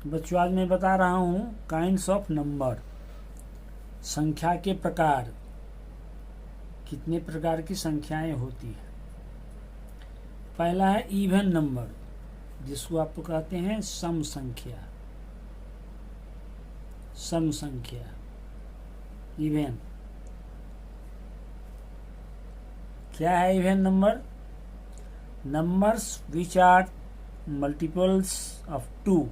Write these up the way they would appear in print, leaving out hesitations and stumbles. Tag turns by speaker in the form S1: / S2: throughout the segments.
S1: बच्चों आज मैं बता रहा हूँ काइंड्स ऑफ नंबर, संख्या के प्रकार। कितने प्रकार की संख्याएं होती है। पहला है इवन नंबर, जिसको आप कहते हैं सम संख्या। सम संख्या इवन। क्या है even number? Numbers which are multiples of 2,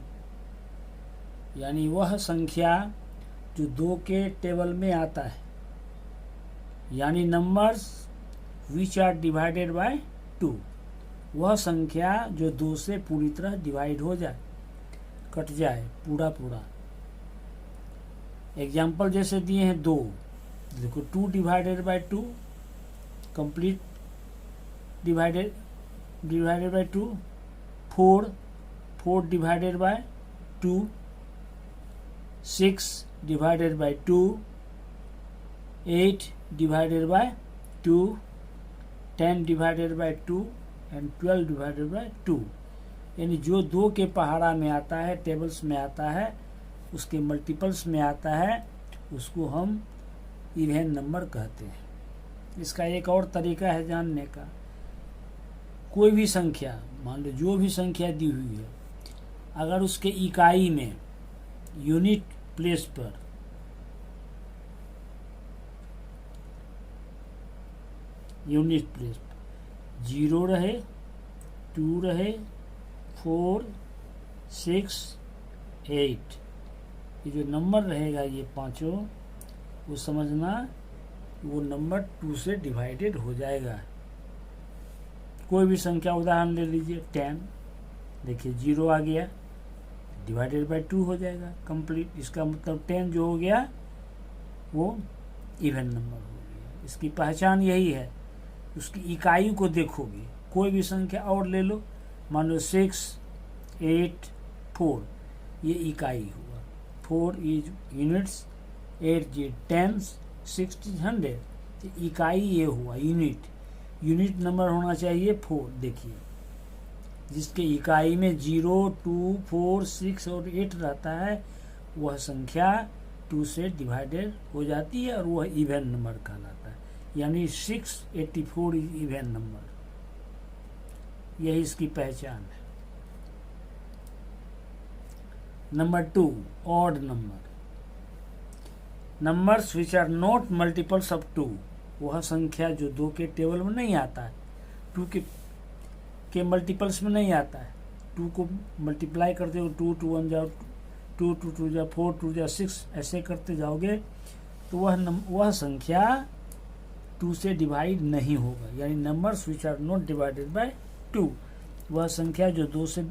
S1: यानी वह संख्या जो 2 के टेबल में आता है, यानी numbers which are divided by 2, वह संख्या जो 2 से पूरी तरह डिवाइड हो जाए, कट जाए पूरा। एग्जाम्पल जैसे दिए हैं 2, देखो 2 divided by 2, complete divided by 2। 4 divided by 2, 6 divided by 2, 8 divided by 2, 10 divided by 2 and 12 divided by 2। यानी जो 2 के पहाड़ा में आता है, टेबल्स में आता है, उसके मल्टीपल्स में आता है, उसको हम इवन नंबर कहते हैं। इसका एक और तरीका है जानने का। कोई भी संख्या, मान लो जो भी संख्या दी हुई है, अगर उसके इकाई में unit place per unit place पर 0 रहे, 2 रहे, 4, 6, 8, ये जो नंबर रहेगा ये पांचों, वो समझना वो नंबर 2 से डिवाइडेड हो जाएगा। कोई भी संख्या उदाहरण ले लीजिए 10, देखिए 0 आ गया, डिवाइडेड बाय 2 हो जाएगा कंप्लीट। इसका मतलब 10 जो हो गया वो इवन नंबर हो गया। इसकी पहचान यही है, उसकी इकाई को देखोगे। कोई भी संख्या और ले लो, मान लो 6, 8, 4, ये इकाई हुआ। 4 is units, 8 is tens, 6 is 100, तो इकाई ये हुआ यूनिट। यूनिट नंबर होना चाहिए 4। देखिए जिसके इकाई में 0, 2, 4, 6 और 8 रहता है, वह संख्या 2 से डिवाइडेड हो जाती है और वह इवन नंबर कहलाता है। यानी 684 इज इवन नंबर। यही इसकी पहचान है। Number 2, odd number. Numbers which are not multiples of 2, वह संख्या जो 2 के टेबल में नहीं आता है, 2 के मल्टीपल्स में नहीं आता है। 2 को मल्टीप्लाई करते हो, 2 2 1 जाओ, 2 2 2 जा 4 2 जा 6, ऐसे करते जाओगे तो वह संख्या 2 से डिवाइड नहीं होगा। यानी numbers which are not divided by 2, वह संख्या जो 2 से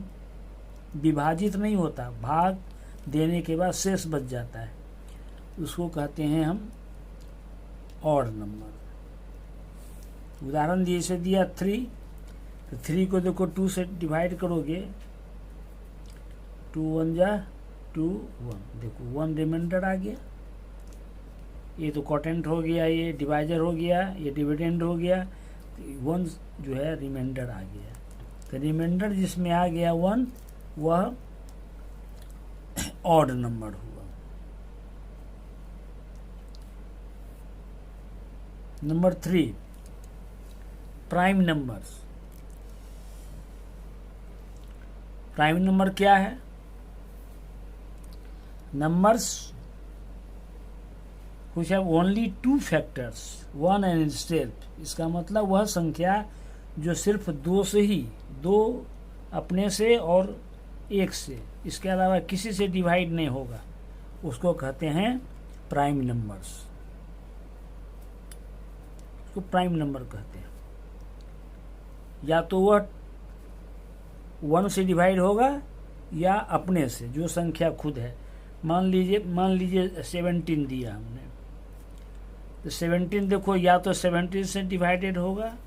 S1: विभाजित नहीं होता, भाग देने के बाद शेष बच जाता है, उसको कहते हैं हम ऑड नंबर। उदाहरण जैसे दिया 3, तो 3 को देखो 2 से डिवाइड करोगे, 2 1 जा 2 1, देखो 1 रिमाइंडर आ गया। ये तो कोटेंट हो गया, ये डिवाइजर हो गया, ये डिविडेंड हो गया, तो 1 जो है रिमाइंडर आ गया। तो रिमाइंडर जिसमें आ गया 1, वह ऑड नंबर हुआ। Number 3, prime numbers. Prime number क्या है? Numbers which have only 2 factors, 1 and itself। इसका मतलब वह संख्या जो सिर्फ 2 से ही, 2 अपने से और 1 से, इसके अलावा किसी से डिवाइड नहीं होगा, उसको कहते हैं प्राइम नंबर्स। उसको प्राइम नंबर कहते हैं। या तो वह 1 से डिवाइड होगा या अपने से, जो संख्या खुद है। मान लीजिए 17 दिया हमने, तो 17 देखो, या तो 17 से डिवाइडेड होगा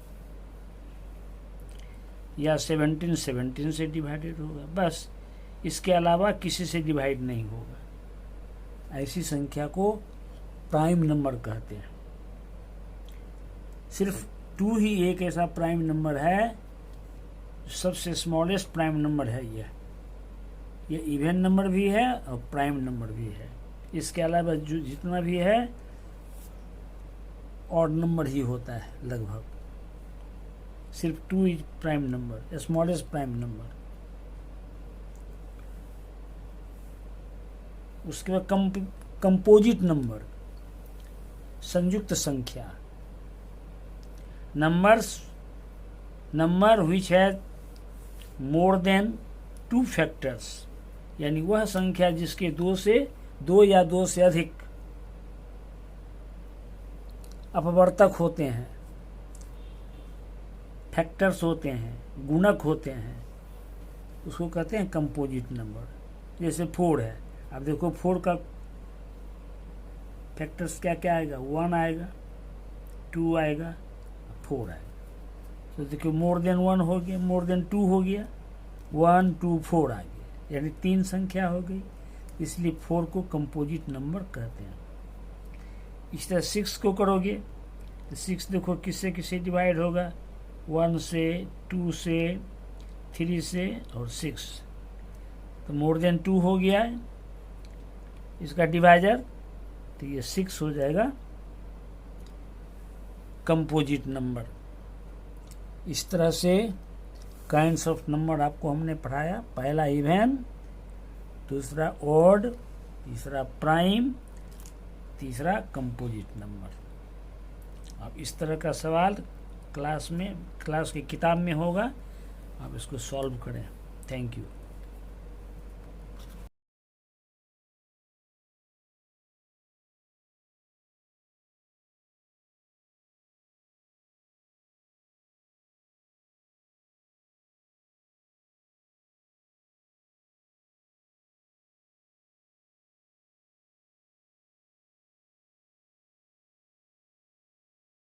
S1: या 17 से डिवाइडेड होगा, बस। इसके अलावा किसी से डिवाइड नहीं होगा। ऐसी संख्या को प्राइम नंबर कहते हैं। सिर्फ 2 ही एक ऐसा प्राइम नंबर है, सबसे स्मॉलेस्ट प्राइम नंबर है यह। ये इवन नंबर भी है और प्राइम नंबर भी है। इसके अलावा जो जितना भी है ऑड नंबर ही होता है लगभग, सिर्फ 2 is prime number, smallest prime number. उसके बाद कंपोजिट नंबर, संयुक्त संख्या, number which has more than 2 factors, यानी वह संख्या जिसके 2 या 2 से अधिक अपवर्तक होते हैं, फैक्टर्स होते हैं, गुणक होते हैं, उसको कहते हैं कंपोजिट नंबर। जैसे 4 है, अब देखो 4 का फैक्टर्स क्या क्या आएगा, 1 आएगा, 2 आएगा, 4 आएगा। तो देखो मोर देन 1 हो गया, मोर देन 2 हो गया, 1 2 4 आ गया, यानी 3 संख्या हो गई, इसलिए 4 को कंपोजिट नंबर कहते हैं। इस तरह 6 को करोगे तो 6 देखो किससे किससे डिवाइड होगा, 1 से, 2 से, 3 से और 6, तो मोर देन 2 हो गया है इसका डिवाइजर, तो ये 6 हो जाएगा कंपोजिट नंबर। इस तरह से काइंड्स ऑफ नंबर आपको हमने पढ़ाया। पहला इवन, दूसरा ऑड, तीसरा प्राइम, तीसरा कंपोजिट नंबर। अब इस तरह का सवाल क्लास की किताब में होगा, आप इसको सॉल्व करें। Thank you.